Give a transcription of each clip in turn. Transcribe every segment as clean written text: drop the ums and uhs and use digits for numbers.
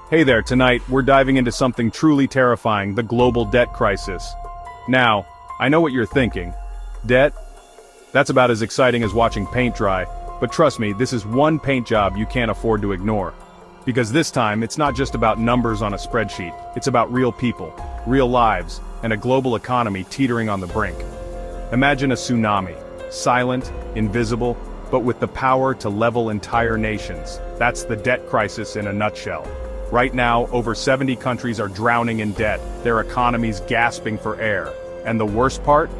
Hey there, tonight, we're diving into something truly terrifying, the global debt crisis. Now, I know what you're thinking. Debt? That's about as exciting as watching paint dry, but trust me, this is one paint job you can't afford to ignore. Because this time, it's not just about numbers on a spreadsheet, it's about real people, real lives, and a global economy teetering on the brink. Imagine a tsunami, silent, invisible, but with the power to level entire nations. That's the debt crisis in a nutshell. Right now, over 70 countries are drowning in debt, their economies gasping for air. And the worst part?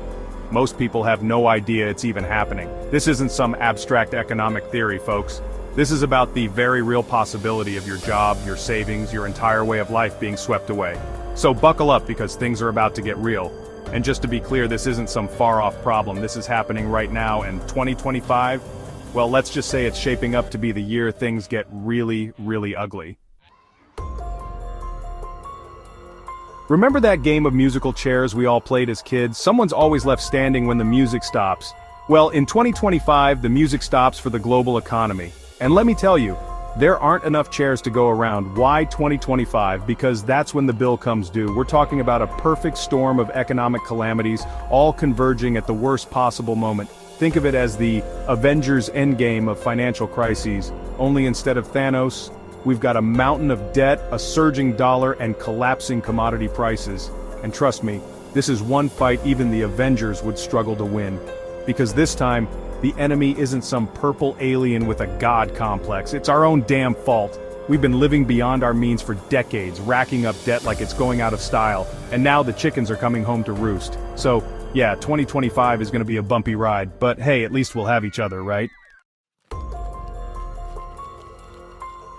Most people have no idea it's even happening. This isn't some abstract economic theory, folks. This is about the very real possibility of your job, your savings, your entire way of life being swept away. So buckle up because things are about to get real. And just to be clear, this isn't some far-off problem. This is happening right now, and 2025, well, let's just say it's shaping up to be the year things get really, really ugly. Remember that game of musical chairs we all played as kids? Someone's always left standing when the music stops. Well, in 2025, the music stops for the global economy. And let me tell you, there aren't enough chairs to go around. Why 2025? Because that's when the bill comes due. We're talking about a perfect storm of economic calamities, all converging at the worst possible moment. Think of it as the Avengers Endgame of financial crises, only instead of Thanos, we've got a mountain of debt, a surging dollar, and collapsing commodity prices. And trust me, this is one fight even the Avengers would struggle to win. Because this time, the enemy isn't some purple alien with a god complex, it's our own damn fault. We've been living beyond our means for decades, racking up debt like it's going out of style, and now the chickens are coming home to roost. So, yeah, 2025 is gonna be a bumpy ride, but hey, at least we'll have each other, right?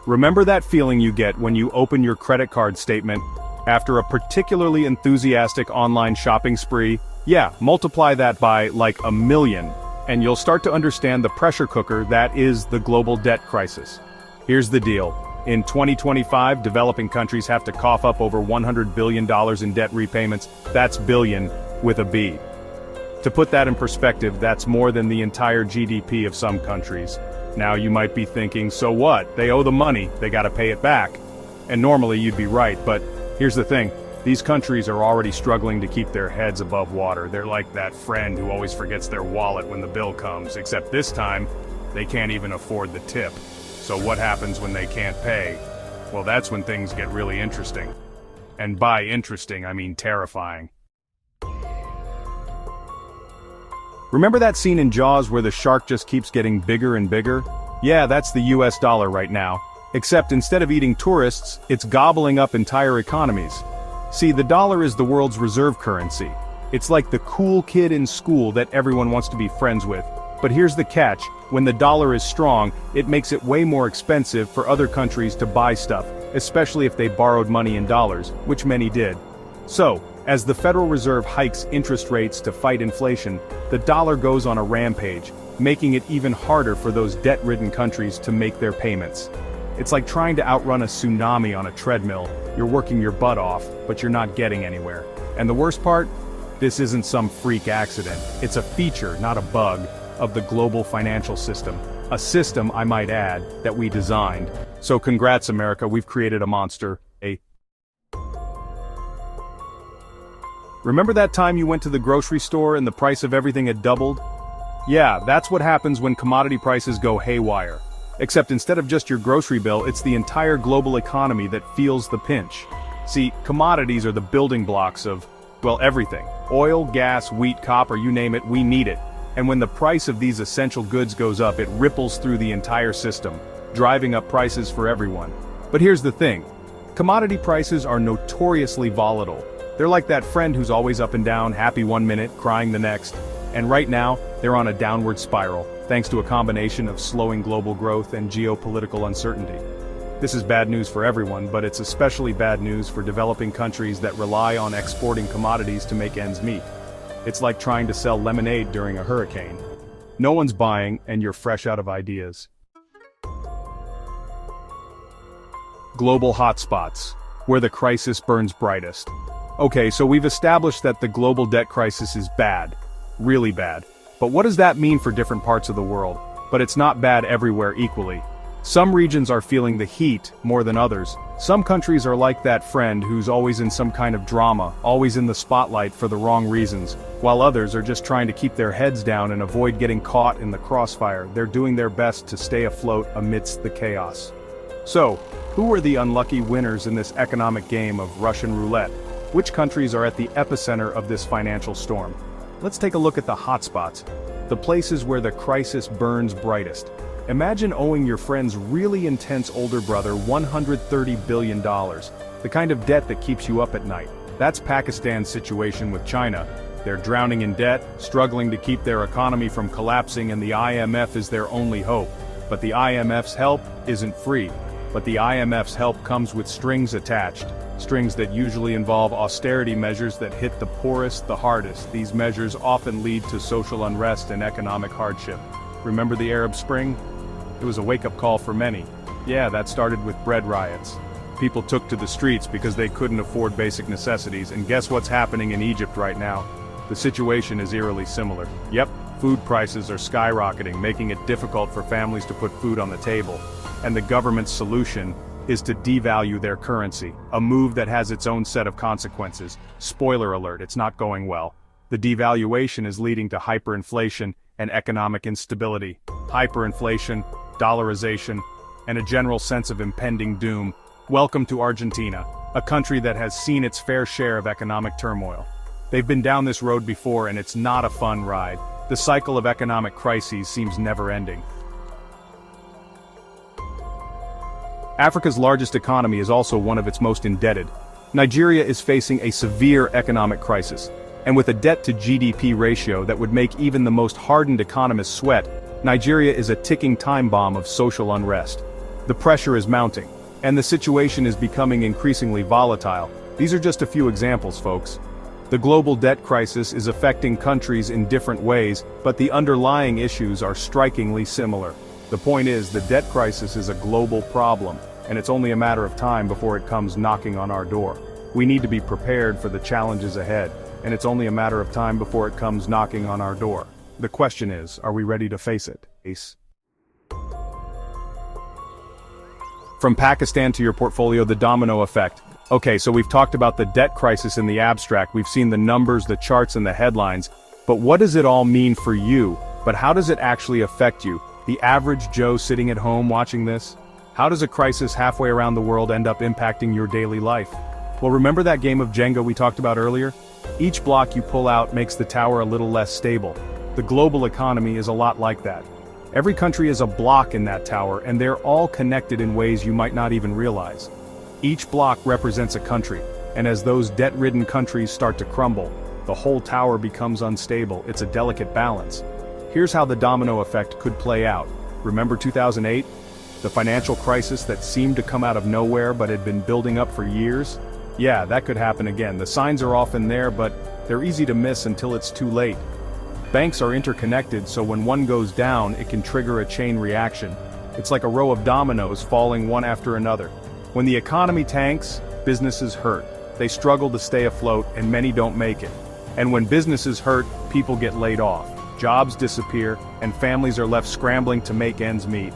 Remember that feeling you get when you open your credit card statement after a particularly enthusiastic online shopping spree? Yeah, multiply that by like 1 million, and you'll start to understand the pressure cooker that is the global debt crisis. Here's the deal. In 2025, developing countries have to cough up over $100 billion in debt repayments. That's billion with a B. To put that in perspective, that's more than the entire GDP of some countries. Now you might be thinking, so what? They owe the money, they gotta pay it back. And normally you'd be right, but here's the thing. These countries are already struggling to keep their heads above water. They're like that friend who always forgets their wallet when the bill comes, except this time, they can't even afford the tip. So what happens when they can't pay? Well, that's when things get really interesting. And by interesting, I mean terrifying. Remember that scene in Jaws where the shark just keeps getting bigger and bigger? Yeah, that's the US dollar right now. Except instead of eating tourists, it's gobbling up entire economies. See, the dollar is the world's reserve currency. It's like the cool kid in school that everyone wants to be friends with. But here's the catch, when the dollar is strong, it makes it way more expensive for other countries to buy stuff, especially if they borrowed money in dollars, which many did. So, as the Federal Reserve hikes interest rates to fight inflation, the dollar goes on a rampage, making it even harder for those debt-ridden countries to make their payments. It's like trying to outrun a tsunami on a treadmill. You're working your butt off, but you're not getting anywhere. And the worst part? This isn't some freak accident. It's a feature, not a bug, of the global financial system. A system, I might add, that we designed. So congrats, America, we've created a monster. Remember that time you went to the grocery store and the price of everything had doubled? Yeah, that's what happens when commodity prices go haywire. Except instead of just your grocery bill, it's the entire global economy that feels the pinch. See, commodities are the building blocks of, well, everything. Oil, gas, wheat, copper, you name it, we need it. And when the price of these essential goods goes up, it ripples through the entire system, driving up prices for everyone. But here's the thing. Commodity prices are notoriously volatile. They're like that friend who's always up and down, happy one minute, crying the next. And right now, they're on a downward spiral, thanks to a combination of slowing global growth and geopolitical uncertainty. This is bad news for everyone, but it's especially bad news for developing countries that rely on exporting commodities to make ends meet. It's like trying to sell lemonade during a hurricane. No one's buying, and you're fresh out of ideas. Global hotspots, where the crisis burns brightest. Okay, so we've established that the global debt crisis is bad. Really bad. But what does that mean for different parts of the world? But it's not bad everywhere equally. Some regions are feeling the heat more than others. Some countries are like that friend who's always in some kind of drama, always in the spotlight for the wrong reasons, while others are just trying to keep their heads down and avoid getting caught in the crossfire. They're doing their best to stay afloat amidst the chaos. So, who are the unlucky winners in this economic game of Russian roulette? Which countries are at the epicenter of this financial storm? Let's take a look at the hotspots, the places where the crisis burns brightest. Imagine owing your friend's really intense older brother $130 billion, the kind of debt that keeps you up at night. That's Pakistan's situation with China. They're drowning in debt, struggling to keep their economy from collapsing, and the IMF is their only hope. But the IMF's help isn't free. But the IMF's help comes with strings attached. Strings that usually involve austerity measures that hit the poorest the hardest. These measures often lead to social unrest and economic hardship. Remember the Arab Spring? It was a wake-up call for many. Yeah, that started with bread riots. People took to the streets because they couldn't afford basic necessities, and guess what's happening in Egypt right now? The situation is eerily similar. Yep, food prices are skyrocketing, making it difficult for families to put food on the table. And the government's solution is to devalue their currency, a move that has its own set of consequences. Spoiler alert, it's not going well. The devaluation is leading to hyperinflation and economic instability. Hyperinflation, dollarization, and a general sense of impending doom. Welcome to Argentina, a country that has seen its fair share of economic turmoil. They've been down this road before, and it's not a fun ride. The cycle of economic crises seems never-ending. Africa's largest economy is also one of its most indebted. Nigeria is facing a severe economic crisis, and with a debt-to-GDP ratio that would make even the most hardened economists sweat, Nigeria is a ticking time bomb of social unrest. The pressure is mounting, and the situation is becoming increasingly volatile. These are just a few examples, folks. The global debt crisis is affecting countries in different ways, but the underlying issues are strikingly similar. The point is, the debt crisis is a global problem, and it's only a matter of time before it comes knocking on our door. We need to be prepared for the challenges ahead, and it's only a matter of time before it comes knocking on our door. The question is, are we ready to face it? From Pakistan to your portfolio, the domino effect. Okay, so we've talked about the debt crisis in the abstract, we've seen the numbers, the charts, and the headlines, but what does it all mean for you? But how does it actually affect you, the average Joe sitting at home watching this? How does a crisis halfway around the world end up impacting your daily life? Well, remember that game of Jenga we talked about earlier? Each block you pull out makes the tower a little less stable. The global economy is a lot like that. Every country is a block in that tower, and they're all connected in ways you might not even realize. Each block represents a country, and as those debt-ridden countries start to crumble, the whole tower becomes unstable. It's a delicate balance. Here's how the domino effect could play out. Remember 2008? The financial crisis that seemed to come out of nowhere but had been building up for years? Yeah, that could happen again. The signs are often there, but they're easy to miss until it's too late. Banks are interconnected, so when one goes down, it can trigger a chain reaction. It's like a row of dominoes falling one after another. When the economy tanks, businesses hurt. They struggle to stay afloat, and many don't make it. And when businesses hurt, people get laid off. Jobs disappear, and families are left scrambling to make ends meet.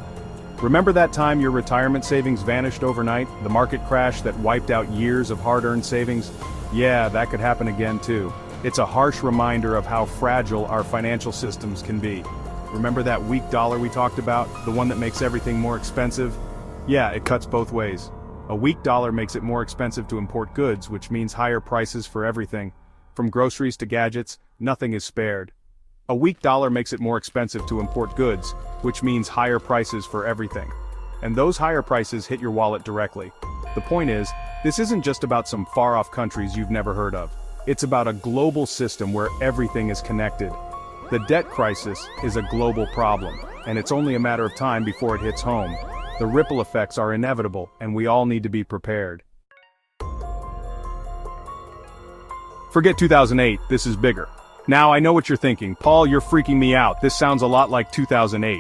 Remember that time your retirement savings vanished overnight? The market crash that wiped out years of hard-earned savings? Yeah, that could happen again too. It's a harsh reminder of how fragile our financial systems can be. Remember that weak dollar we talked about? The one that makes everything more expensive? Yeah, it cuts both ways. A weak dollar makes it more expensive to import goods, which means higher prices for everything. From groceries to gadgets, nothing is spared. A weak dollar makes it more expensive to import goods, which means higher prices for everything. And those higher prices hit your wallet directly. The point is, this isn't just about some far-off countries you've never heard of. It's about a global system where everything is connected. The debt crisis is a global problem, and it's only a matter of time before it hits home. The ripple effects are inevitable, and we all need to be prepared. Forget 2008, this is bigger. Now I know what you're thinking, Paul, you're freaking me out, this sounds a lot like 2008.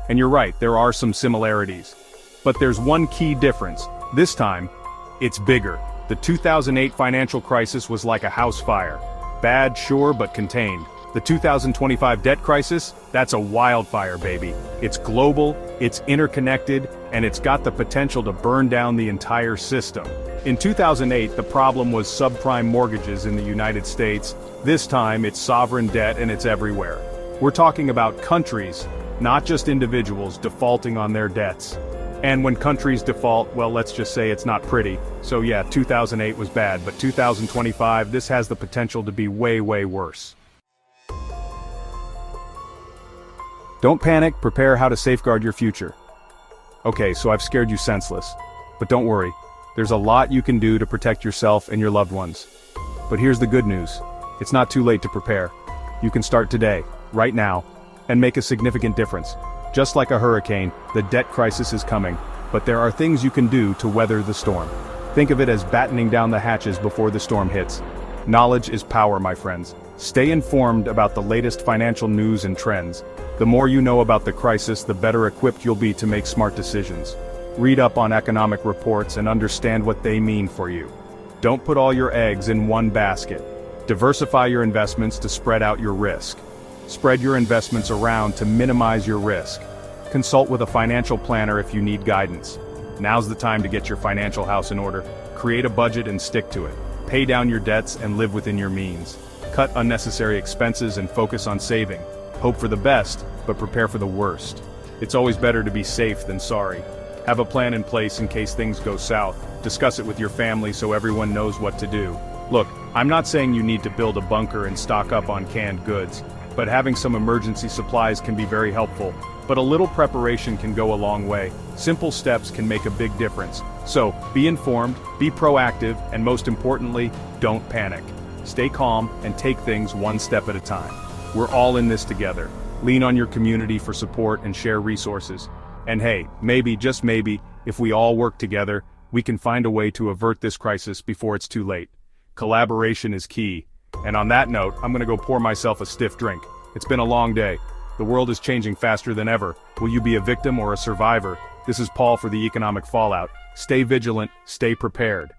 And you're right, there are some similarities. But there's one key difference. This time, it's bigger. The 2008 financial crisis was like a house fire. Bad, sure, but contained. The 2025 debt crisis, that's a wildfire, baby. It's global, it's interconnected, and it's got the potential to burn down the entire system. In 2008, the problem was subprime mortgages in the United States. This time, it's sovereign debt and it's everywhere. We're talking about countries, not just individuals, defaulting on their debts. And when countries default, well, let's just say it's not pretty. So yeah, 2008 was bad, but 2025, this has the potential to be way, way worse. Don't panic, prepare how to safeguard your future. Okay, so I've scared you senseless. But don't worry, there's a lot you can do to protect yourself and your loved ones. But here's the good news. It's not too late to prepare. You can start today, right now, and make a significant difference. Just like a hurricane, the debt crisis is coming, but there are things you can do to weather the storm. Think of it as battening down the hatches before the storm hits. Knowledge is power, my friends. Stay informed about the latest financial news and trends. The more you know about the crisis, the better equipped you'll be to make smart decisions. Read up on economic reports and understand what they mean for you. Don't put all your eggs in one basket. Diversify your investments to spread out your risk. Spread your investments around to minimize your risk. Consult with a financial planner if you need guidance. Now's the time to get your financial house in order. Create a budget and stick to it. Pay down your debts and live within your means. Cut unnecessary expenses and focus on saving. Hope for the best, but prepare for the worst. It's always better to be safe than sorry. Have a plan in place in case things go south. Discuss it with your family so everyone knows what to do. Look, I'm not saying you need to build a bunker and stock up on canned goods, but having some emergency supplies can be very helpful. But a little preparation can go a long way. Simple steps can make a big difference. So, be informed, be proactive, and most importantly, don't panic. Stay calm and take things one step at a time. We're all in this together. Lean on your community for support and share resources. And hey, maybe, just maybe, if we all work together, we can find a way to avert this crisis before it's too late. Collaboration is key. And on that note, I'm gonna go pour myself a stiff drink. It's been a long day. The world is changing faster than ever. Will you be a victim or a survivor? This is Paul for the Economic Fallout. Stay vigilant, stay prepared.